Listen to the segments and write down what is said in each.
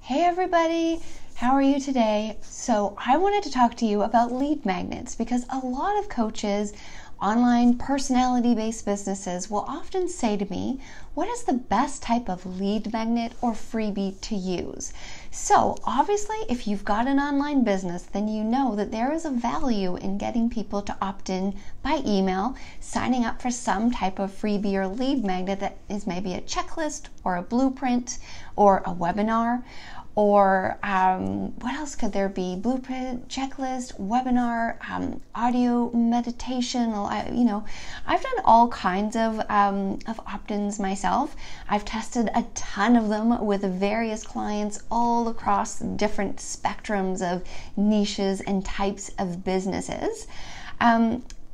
Hey everybody, how are you today? So I wanted to talk to you about lead magnets because a lot of coaches, online personality-based businesses will often say to me, what is the best type of lead magnet or freebie to use? So obviously, if you've got an online business, then you know that there is a value in getting people to opt in by email, signing up for some type of freebie or lead magnet that is maybe a checklist or a blueprint or a webinar. Or what else could there be? Blueprint, checklist, webinar, audio meditation. I've done all kinds of opt-ins myself. I've tested a ton of them with various clients all across different spectrums of niches and types of businesses.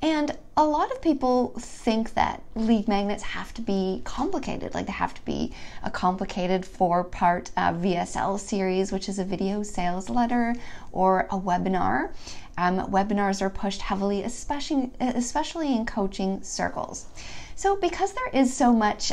And a lot of people think that lead magnets have to be complicated, like they have to be a complicated 4-part VSL series, which is a video sales letter, or a webinar. Webinars are pushed heavily, especially in coaching circles. So because there is so much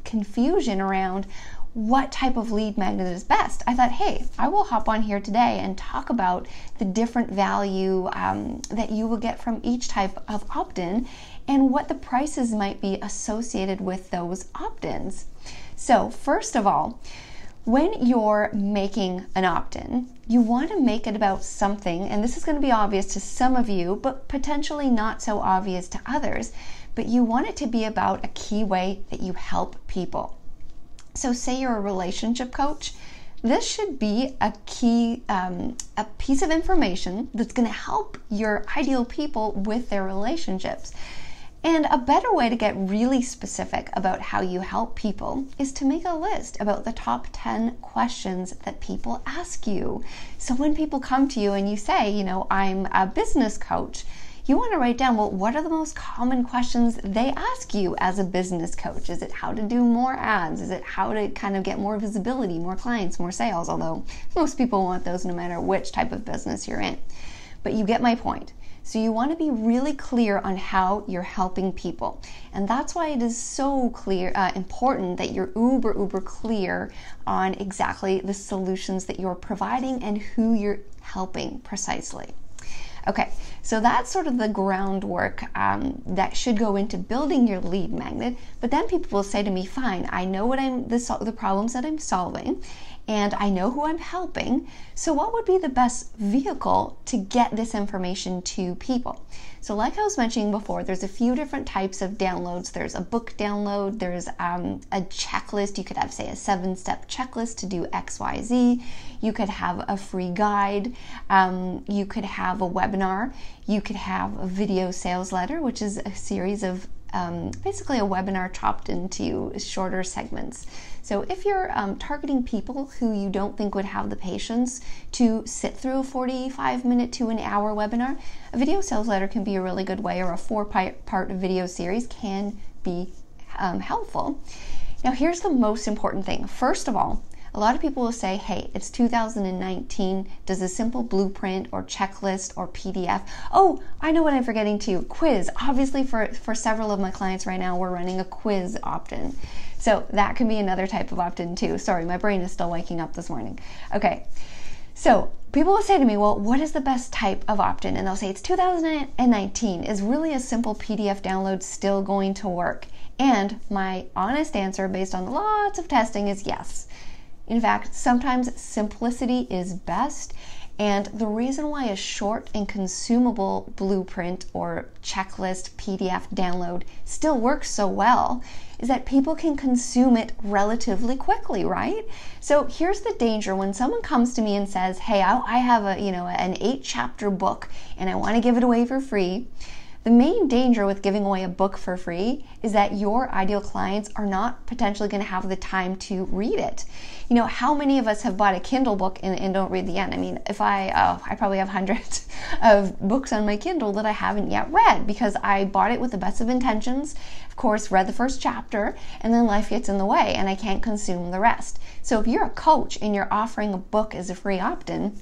confusion around what type of lead magnet is best, I thought, hey, I will hop on here today and talk about the different value that you will get from each type of opt-in and what the prices might be associated with those opt-ins. So first of all, when you're making an opt-in, you want to make it about something, and this is going to be obvious to some of you, but potentially not so obvious to others, but you want it to be about a key way that you help people. So say you're a relationship coach, this should be a key, a piece of information that's going to help your ideal people with their relationships. And a better way to get really specific about how you help people is to make a list about the top 10 questions that people ask you. So when people come to you and you say, I'm a business coach, you want to write down, well, what are the most common questions they ask you as a business coach? Is it how to do more ads? Is it how to kind of get more visibility, more clients, more sales? Although most people want those no matter which type of business you're in. But you get my point. So you want to be really clear on how you're helping people. And that's why it is so important that you're uber clear on exactly the solutions that you're providing and who you're helping precisely. Okay, so that's sort of the groundwork that should go into building your lead magnet. But then people will say to me, fine, I know what the problems that I'm solving, and I know who I'm helping. So what would be the best vehicle to get this information to people? So like I was mentioning before, there's a few different types of downloads. There's a book download, there's a checklist. You could have, say, a 7-step checklist to do X, Y, Z. You could have a free guide. You could have a webinar. You could have a video sales letter, which is a series of basically a webinar chopped into shorter segments. So if you're targeting people who you don't think would have the patience to sit through a 45-minute to an hour webinar, a video sales letter can be a really good way, or a 4-part video series can be helpful. Now here's the most important thing. First of all, a lot of people will say, hey, it's 2019. Does a simple blueprint or checklist or PDF? Oh, I know what I'm forgetting too. Quiz. Obviously for several of my clients right now, we're running a quiz opt-in. So that can be another type of opt-in too. Sorry, my brain is still waking up this morning. Okay. So people will say to me, well, what is the best type of opt-in? And they'll say it's 2019. Is really a simple PDF download still going to work? And my honest answer based on lots of testing is yes. In fact, sometimes simplicity is best, and the reason why a short and consumable blueprint or checklist PDF download still works so well is that people can consume it relatively quickly, right? So here's the danger when someone comes to me and says, hey, I have an 8-chapter book and I want to give it away for free. The main danger with giving away a book for free is that your ideal clients are not potentially going to have the time to read it. How many of us have bought a Kindle book and don't read the end? I mean, I probably have hundreds of books on my Kindle that I haven't yet read because I bought it with the best of intentions, of course, read the first chapter, and then life gets in the way and I can't consume the rest. So if you're a coach and you're offering a book as a free opt-in,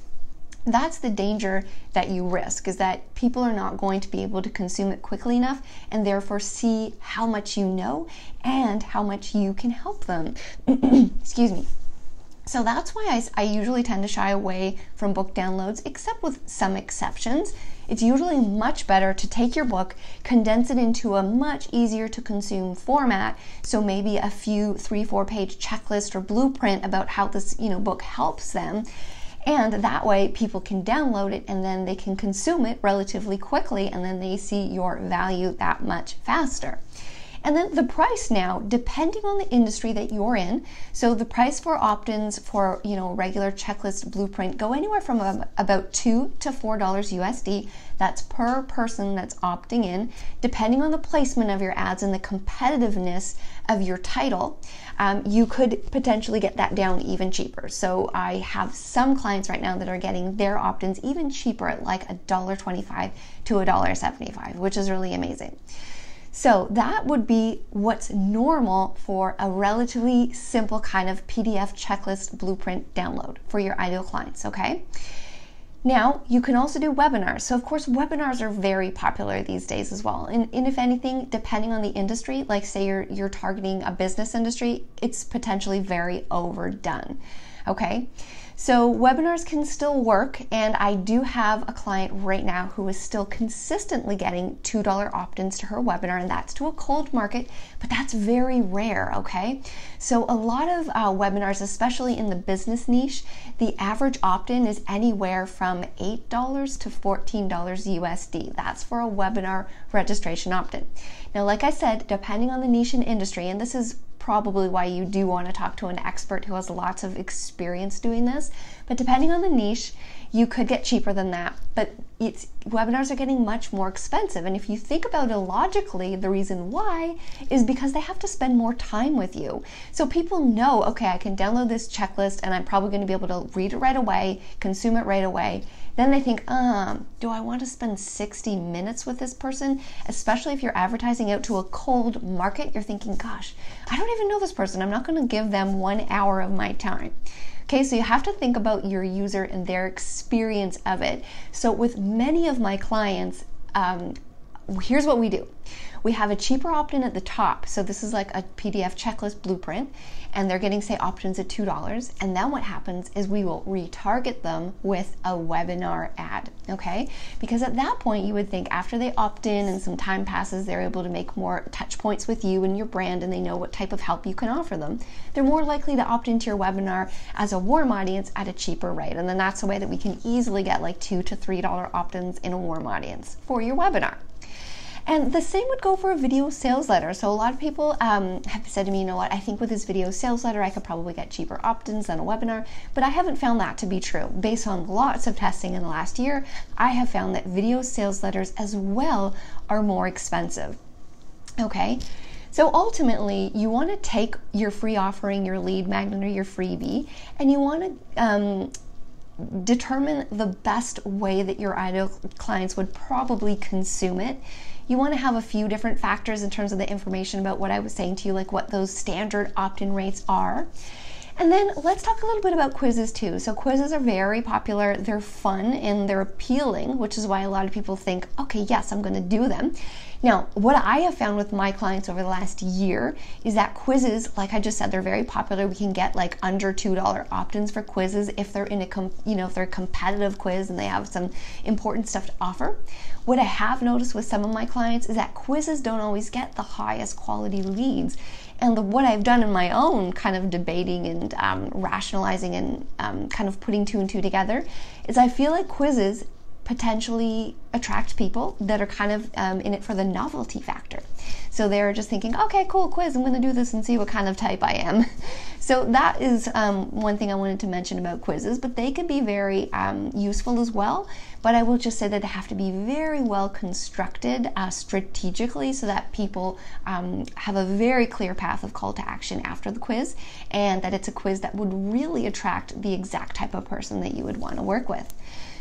that's the danger that you risk, is that people are not going to be able to consume it quickly enough and therefore see how much you know and how much you can help them. Excuse me. So that's why I usually tend to shy away from book downloads, except with some exceptions. It's usually much better to take your book, condense it into a much easier to consume format. So maybe a few 3-4 page checklist or blueprint about how this book helps them. And that way people can download it and then they can consume it relatively quickly, and then they see your value that much faster. And then the price now, depending on the industry that you're in, so the price for opt-ins for regular checklist blueprint go anywhere from about $2 to $4 USD. That's per person that's opting in. Depending on the placement of your ads and the competitiveness of your title, you could potentially get that down even cheaper. So I have some clients right now that are getting their opt-ins even cheaper at like $1.25 to $1.75, which is really amazing. So that would be what's normal for a relatively simple kind of PDF checklist blueprint download for your ideal clients, okay? Now, you can also do webinars. So of course, webinars are very popular these days as well. And if anything, depending on the industry, like say you're targeting a business industry, it's potentially very overdone, okay? So webinars can still work, and I do have a client right now who is still consistently getting $2 opt-ins to her webinar, and that's to a cold market, but that's very rare, okay? So a lot of webinars, especially in the business niche, the average opt-in is anywhere from $8 to $14 USD. That's for a webinar registration opt-in. Now, like I said, depending on the niche and industry, and this is probably why you do want to talk to an expert who has lots of experience doing this. But depending on the niche, you could get cheaper than that. But webinars are getting much more expensive. And if you think about it logically, the reason why is because they have to spend more time with you. So people know, okay, I can download this checklist and I'm probably going to be able to read it right away, consume it right away. Then they think, do I want to spend 60 minutes with this person? Especially if you're advertising out to a cold market, you're thinking, gosh, I don't even know this person. I'm not going to give them 1 hour of my time. Okay, so you have to think about your user and their experience of it. So with many of my clients, here's what we do. We have a cheaper opt-in at the top. So this is like a PDF checklist blueprint, and they're getting, say, opt-ins at $2. And then what happens is we will retarget them with a webinar ad, okay? Because at that point, you would think after they opt in and some time passes, they're able to make more touch points with you and your brand, and they know what type of help you can offer them. They're more likely to opt into your webinar as a warm audience at a cheaper rate. And then that's the way that we can easily get like $2 to $3 opt-ins in a warm audience for your webinar. And the same would go for a video sales letter. So a lot of people have said to me, you know what, I think with this video sales letter, I could probably get cheaper opt-ins than a webinar, but I haven't found that to be true. Based on lots of testing in the last year, I have found that video sales letters as well are more expensive. Okay. So ultimately, you want to take your free offering, your lead magnet or your freebie, and you want to determine the best way that your ideal clients would probably consume it. You want to have a few different factors in terms of the information about what I was saying to you, like what those standard opt-in rates are. And then let's talk a little bit about quizzes too. So quizzes are very popular, they're fun and they're appealing, which is why a lot of people think, okay, yes, I'm going to do them. Now, what I have found with my clients over the last year is that quizzes, like I just said, they're very popular. We can get like under $2 opt-ins for quizzes if they're in a, if they're a competitive quiz and they have some important stuff to offer. What I have noticed with some of my clients is that quizzes don't always get the highest quality leads. And what I've done in my own kind of debating and rationalizing and kind of putting 2 and 2 together is I feel like quizzes potentially attract people that are kind of in it for the novelty factor. So they're just thinking, okay, cool, quiz, I'm going to do this and see what kind of type I am. So that is one thing I wanted to mention about quizzes, but they can be very useful as well. But I will just say that they have to be very well constructed strategically so that people have a very clear path of call to action after the quiz, and that it's a quiz that would really attract the exact type of person that you would want to work with.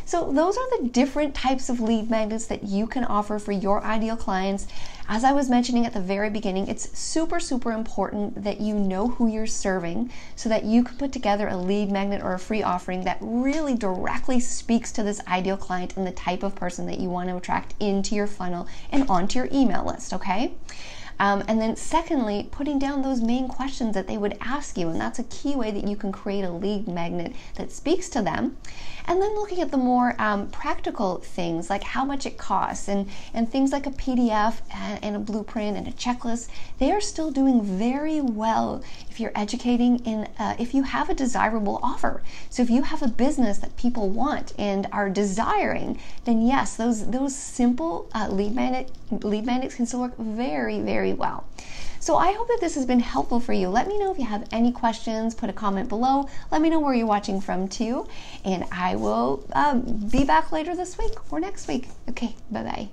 So those are the different types of lead magnets that you can offer for your ideal clients. As I was mentioning at the very beginning, it's super, super important that you know who you're serving so that you can put together a lead magnet or a free offering that really directly speaks to this ideal client and the type of person that you want to attract into your funnel and onto your email list, okay? And then secondly, putting down those main questions that they would ask you, and that's a key way that you can create a lead magnet that speaks to them. And then looking at the more practical things, like how much it costs, and things like a PDF and a blueprint and a checklist. They are still doing very well if you're educating if you have a desirable offer. So if you have a business that people want and are desiring, then yes, those simple lead magnets can still work very, very well. So I hope that this has been helpful for you. Let me know if you have any questions. Put a comment below. Let me know where you're watching from too. And I will be back later this week or next week. Okay, bye-bye.